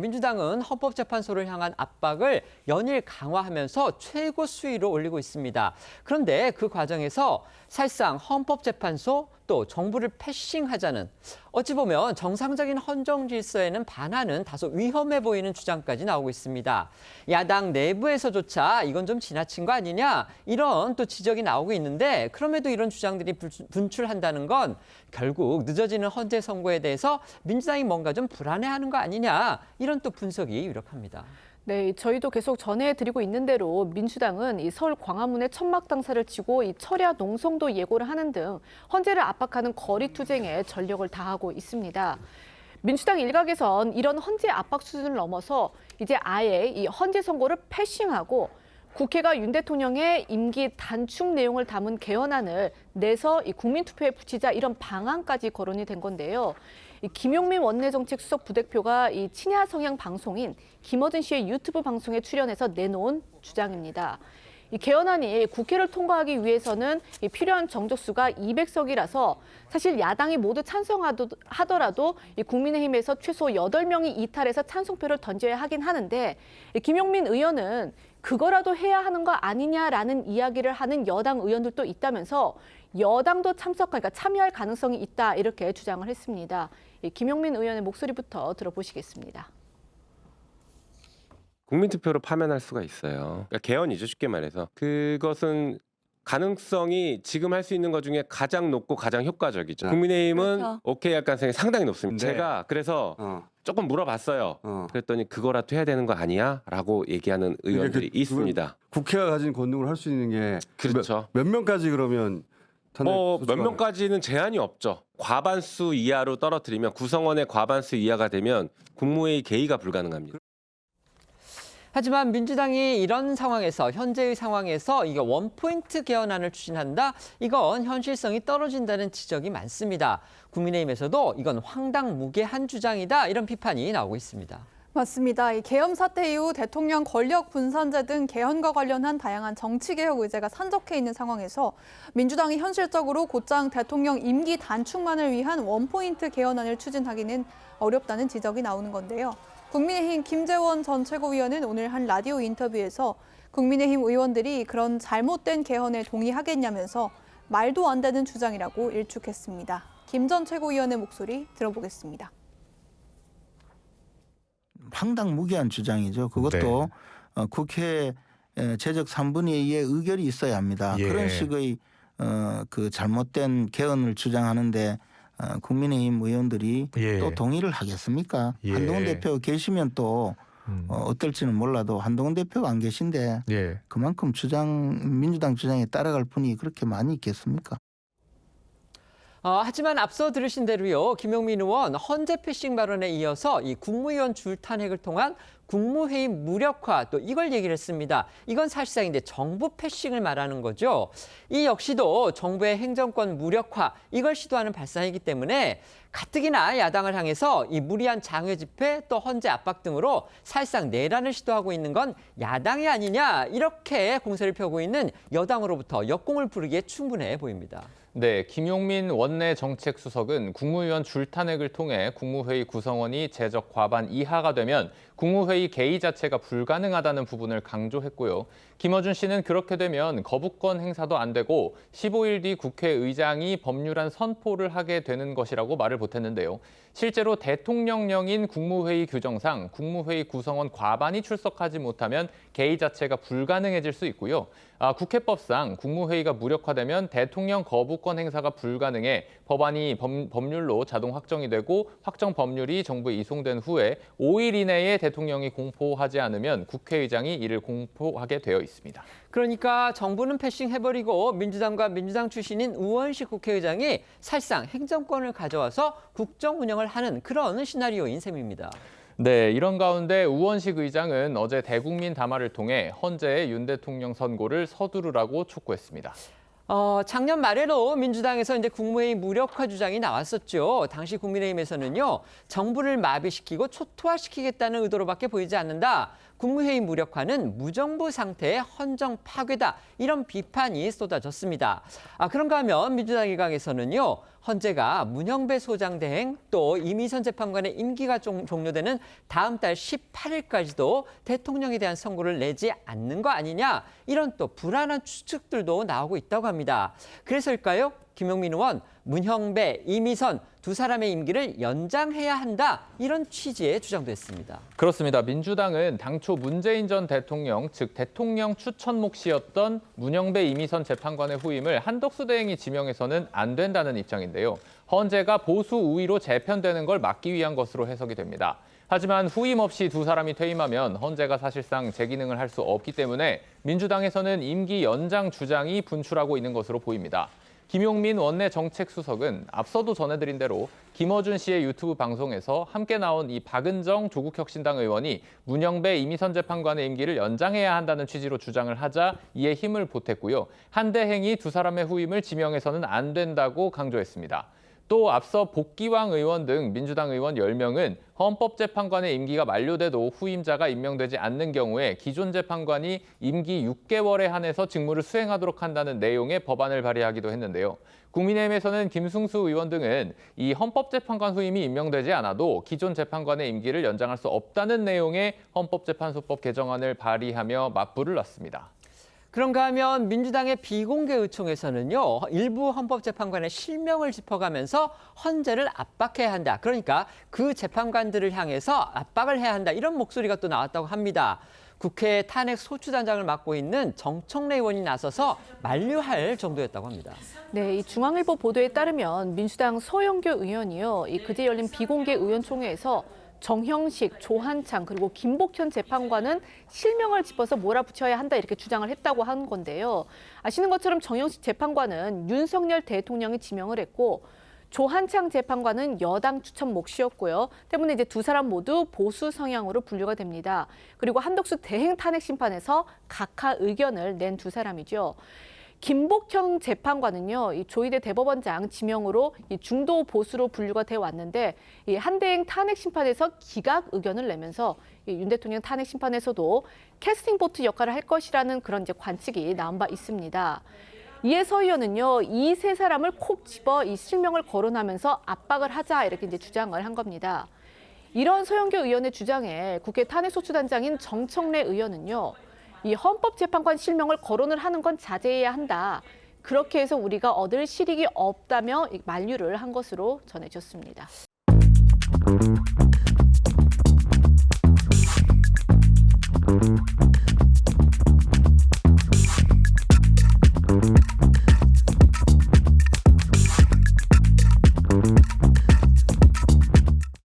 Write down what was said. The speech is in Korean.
민주당은 헌법재판소를 향한 압박을 연일 강화하면서 최고 수위로 올리고 있습니다. 그런데 그 과정에서 사실상 헌법재판소 또 정부를 패싱하자는 어찌 보면 정상적인 헌정 질서에는 반하는 다소 위험해 보이는 주장까지 나오고 있습니다. 야당 내부에서조차 이건 좀 지나친 거 아니냐 이런 또 지적이 나오고 있는데 그럼에도 이런 주장들이 분출한다는 건 결국 늦어지는 헌재 선고에 대해서 민주당이 뭔가 좀 불안해하는 거 아니냐 이런 또 분석이 유력합니다. 네, 저희도 계속 전해드리고 있는 대로 민주당은 이 서울 광화문에 천막 당사를 치고 이 철야 농성도 예고를 하는 등 헌재를 압박하는 거리 투쟁에 전력을 다하고 있습니다. 민주당 일각에선 이런 헌재 압박 수준을 넘어서 이제 아예 이 헌재 선고를 패싱하고 국회가 윤 대통령의 임기 단축 내용을 담은 개헌안을 내서 이 국민투표에 붙이자 이런 방안까지 거론이 된 건데요. 이 김용민 원내정책수석 부대표가 이 친야 성향 방송인 김어준 씨의 유튜브 방송에 출연해서 내놓은 주장입니다. 이 개헌안이 국회를 통과하기 위해서는 이 필요한 정족수가 200석이라서 사실 야당이 모두 찬성하더라도 이 국민의힘에서 최소 8명이 이탈해서 찬성표를 던져야 하긴 하는데 김용민 의원은 그거라도 해야 하는 거 아니냐라는 이야기를 하는 여당 의원들도 있다면서 여당도 참여할 가능성이 있다 이렇게 주장을 했습니다. 김용민 의원의 목소리부터 들어보시겠습니다. 국민투표로 파면할 수가 있어요. 그러니까 개헌이죠, 쉽게 말해서. 그것은 가능성이 지금 할 수 있는 것 중에 가장 높고 가장 효과적이죠. 국민의힘은 그렇죠. 오케이 할 가능성이 상당히 높습니다. 네. 제가 그래서 조금 물어봤어요. 그랬더니 그거라도 해야 되는 거 아니야? 라고 얘기하는 의원들이 있습니다. 국회가 가진 권능을 할 수 있는 게 그렇죠. 몇 명까지 그러면 몇 명까지는 제한이 없죠. 과반수 이하로 떨어뜨리면 구성원의 과반수 이하가 되면 국무회의 개의가 불가능합니다. 하지만 민주당이 이런 상황에서 현재의 상황에서 이게 원포인트 개헌안을 추진한다? 이건 현실성이 떨어진다는 지적이 많습니다. 국민의힘에서도 이건 황당무계한 주장이다 이런 비판이 나오고 있습니다. 맞습니다. 이 계엄 사태 이후 대통령 권력 분산제 등 개헌과 관련한 다양한 정치개혁 의제가 산적해 있는 상황에서 민주당이 현실적으로 곧장 대통령 임기 단축만을 위한 원포인트 개헌안을 추진하기는 어렵다는 지적이 나오는 건데요. 국민의힘 김재원 전 최고위원은 오늘 한 라디오 인터뷰에서 국민의힘 의원들이 그런 잘못된 개헌에 동의하겠냐면서 말도 안 되는 주장이라고 일축했습니다. 김 전 최고위원의 목소리 들어보겠습니다. 황당무계한 주장이죠. 그것도 국회 제적 3분의 2의 의결이 있어야 합니다. 그런 식의 그 잘못된 개헌을 주장하는데 국민의힘 의원들이 또 동의를 하겠습니까? 한동훈 대표 계시면 또 어떨지는 몰라도 한동훈 대표가 안 계신데 그만큼 민주당 주장에 따라갈 분이 그렇게 많이 있겠습니까? 하지만 앞서 들으신 대로요. 김용민 의원 헌재 패싱 발언에 이어서 이 국무위원 줄탄핵을 통한 국무회의 무력화 또 이걸 얘기를 했습니다. 이건 사실상 이제 정부 패싱을 말하는 거죠. 이 역시도 정부의 행정권 무력화 이걸 시도하는 발상이기 때문에 가뜩이나 야당을 향해서 이 무리한 장외 집회 또 헌재 압박 등으로 사실상 내란을 시도하고 있는 건 야당이 아니냐 이렇게 공세를 펴고 있는 여당으로부터 역공을 부르기에 충분해 보입니다. 네, 김용민 원내 정책수석은 국무위원 줄탄핵을 통해 국무회의 구성원이 제적 과반 이하가 되면 국무회의 개의 자체가 불가능하다는 부분을 강조했고요. 김어준 씨는 그렇게 되면 거부권 행사도 안 되고 15일 뒤 국회의장이 법률안 선포를 하게 되는 것이라고 말을 보탰는데요. 실제로 대통령령인 국무회의 규정상 국무회의 구성원 과반이 출석하지 못하면 개의 자체가 불가능해질 수 있고요. 국회법상 국무회의가 무력화되면 대통령 거부권 행사가 불가능해 법안이 법률로 자동 확정이 되고 확정 법률이 정부에 이송된 후에 5일 이내에 대통령이 공포하지 않으면 국회의장이 이를 공포하게 되어 있습니다. 그러니까 정부는 패싱해버리고 민주당과 민주당 출신인 우원식 국회의장이 사실상 행정권을 가져와서 국정 운영을 하는 그런 시나리오인 셈입니다. 네, 이런 가운데 우원식 의장은 어제 대국민 담화를 통해 헌재의 윤 대통령 선고를 서두르라고 촉구했습니다. 작년 말에도 민주당에서 이제 국무회의 무력화 주장이 나왔었죠. 당시 국민의힘에서는요, 정부를 마비시키고 초토화시키겠다는 의도로밖에 보이지 않는다. 국무회의 무력화는 무정부 상태의 헌정 파괴다. 이런 비판이 쏟아졌습니다. 그런가 하면 민주당 일각에서는요, 헌재가 문형배 소장 대행 또 이미선 재판관의 임기가 종료되는 다음 달 18일까지도 대통령에 대한 선고를 내지 않는 거 아니냐, 이런 또 불안한 추측들도 나오고 있다고 합니다. 그래서일까요? 김용민 의원, 문형배, 이미선 두 사람의 임기를 연장해야 한다, 이런 취지의 주장도 했습니다. 그렇습니다. 민주당은 당초 문재인 전 대통령, 즉 대통령 추천 몫이었던 문형배 이미선 재판관의 후임을 한덕수 대행이 지명해서는 안 된다는 입장인데요. 헌재가 보수 우위로 재편되는 걸 막기 위한 것으로 해석이 됩니다. 하지만 후임 없이 두 사람이 퇴임하면 헌재가 사실상 제 기능을 할 수 없기 때문에 민주당에서는 임기 연장 주장이 분출하고 있는 것으로 보입니다. 김용민 원내 정책수석은 앞서도 전해드린 대로 김어준 씨의 유튜브 방송에서 함께 나온 이 박은정 조국혁신당 의원이 문형배 이미선 재판관의 임기를 연장해야 한다는 취지로 주장을 하자 이에 힘을 보탰고요. 한대행이 두 사람의 후임을 지명해서는 안 된다고 강조했습니다. 또 앞서 복기왕 의원 등 민주당 의원 10명은 헌법재판관의 임기가 만료돼도 후임자가 임명되지 않는 경우에 기존 재판관이 임기 6개월에 한해서 직무를 수행하도록 한다는 내용의 법안을 발의하기도 했는데요. 국민의힘에서는 김승수 의원 등은 이 헌법재판관 후임이 임명되지 않아도 기존 재판관의 임기를 연장할 수 없다는 내용의 헌법재판소법 개정안을 발의하며 맞불을 놨습니다. 그런가 하면 민주당의 비공개 의총에서는요, 일부 헌법재판관의 실명을 짚어가면서 헌재를 압박해야 한다. 그러니까 그 재판관들을 향해서 압박을 해야 한다. 이런 목소리가 또 나왔다고 합니다. 국회 탄핵 소추단장을 맡고 있는 정청래 의원이 나서서 만류할 정도였다고 합니다. 네, 이 중앙일보 보도에 따르면 민주당 서영교 의원이요, 이 그제 열린 비공개 의원총회에서 정형식, 조한창 그리고 김복현 재판관은 실명을 짚어서 몰아붙여야 한다, 이렇게 주장을 했다고 한 건데요. 아시는 것처럼 정형식 재판관은 윤석열 대통령이 지명을 했고 조한창 재판관은 여당 추천 몫이었고요. 때문에 이제 두 사람 모두 보수 성향으로 분류가 됩니다. 그리고 한덕수 대행 탄핵 심판에서 각하 의견을 낸 두 사람이죠. 김복형 재판관은요, 이 조희대 대법원장 지명으로 이 중도 보수로 분류가 돼 왔는데 이 한대행 탄핵 심판에서 기각 의견을 내면서 이 윤 대통령 탄핵 심판에서도 캐스팅 보트 역할을 할 것이라는 그런 이제 관측이 나온 바 있습니다. 이에 서 의원은요, 이 세 사람을 콕 집어 이 실명을 거론하면서 압박을 하자, 이렇게 이제 주장을 한 겁니다. 이런 서영교 의원의 주장에 국회 탄핵소추단장인 정청래 의원은요, 이 헌법재판관 실명을 거론을 하는 건 자제해야 한다. 그렇게 해서 우리가 얻을 실익이 없다며 만류를 한 것으로 전해졌습니다.